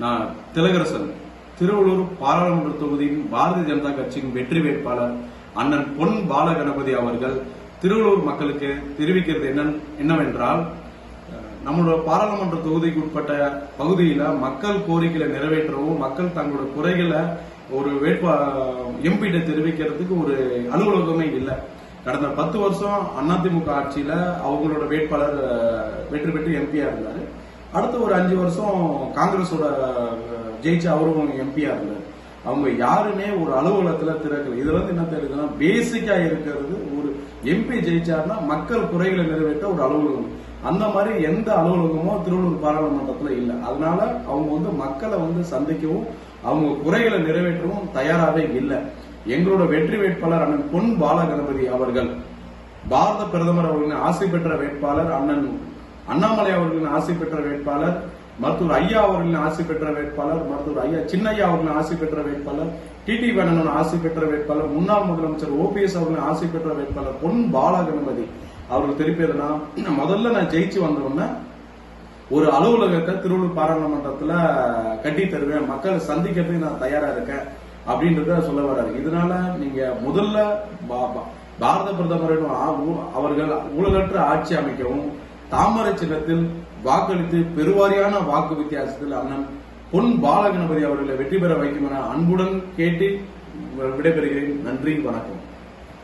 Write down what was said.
நான் திலகரசன் திருவள்ளூர் பாராளுமன்ற தொகுதியின் பாரதிய ஜனதா கட்சியின் வெற்றி வேட்பாளர் அண்ணன் பொன் பாலகணபதி அவர்கள் திருவள்ளூர் மக்களுக்கு தெரிவிக்கிறது என்னவென்றால், நம்மளோட பாராளுமன்ற தொகுதிக்கு உட்பட்ட பகுதியில மக்கள் கோரிக்கைகளை நிறைவேற்றவும், மக்கள் தங்களோட குறைகளை ஒரு எம்பிட்ட தெரிவிக்கிறதுக்கு ஒரு அலுவலகமே இல்லை. கடந்த 10 வருஷம் அதிமுக ஆட்சியில அவங்களோட வேட்பாளர் வெற்றி பெற்று எம்பியா இருந்தாரு. அடுத்த ஒரு 5 வருஷம் காங்கிரஸோட ஜெயிச்சு அவரும் எம்பியா இருந்தாரு. அவங்க யாருமே ஒரு அலுவலகத்துல திறக்கல. இதுல என்ன தெரியுதுன்னா, பேசிக்கா இருக்கிறது ஒரு எம்பி ஜெயிச்சாருன்னா மக்கள் குறைகளை நிறைவேற்ற ஒரு அலுவலகம். அந்த மாதிரி எந்த அலுவலகமும் திருவள்ளூர் பாராளுமன்றத்துல இல்ல. அதனால அவங்க மக்களை சந்திக்கவும் அவங்க குறைகளை நிறைவேற்றவும் தயாராகவே இல்லை. எங்களோட வெற்றி வேட்பாளர் அண்ணன் பொன் பாலகணபதி அவர்கள் பாரத பிரதமர் அவர்களின் ஆசை பெற்ற வேட்பாளர், அண்ணன் அண்ணாமலை அவர்களின் ஆசை பெற்ற வேட்பாளர், மருத்துவர் ஐயா அவர்களின் ஆசை பெற்ற வேட்பாளர், மருத்துவர் ஐயா சின்னையா அவர்களின் ஆசை பெற்ற வேட்பாளர், டிடி வேணன் ஆசை பெற்ற வேட்பாளர், முன்னாள் முதலமைச்சர் ஓபிஎஸ் அவர்களின் ஆசை பெற்ற வேட்பாளர் பொன் பாலகணபதி அவர்கள் தெரிவிப்பதுன்னா, முதல்ல நான் ஜெயிச்சு வந்தோம்னா ஒரு அலுவலகத்தை திருவள்ளூர் பாராளுமன்றத்துல கட்டி தருவேன், மக்களை சந்திக்கிறதுக்கு நான் தயாரா இருக்கேன் அப்படின்றத சொல்ல வர்றாரு. இதனால நீங்க முதல்ல பாரத பிரதமரிடம் அவர்கள் ஊழலற்ற ஆட்சி அமைக்கவும், தாமரை சின்னத்தில் வாக்களித்து பெருவாரியான வாக்கு வித்தியாசத்தில் அண்ணன் பொன் பாலகணபதி அவர்களை வெற்றி பெற வைக்கும் என அன்புடன் கேட்டு விடைபெறுகிறேன். நன்றி, வணக்கம்.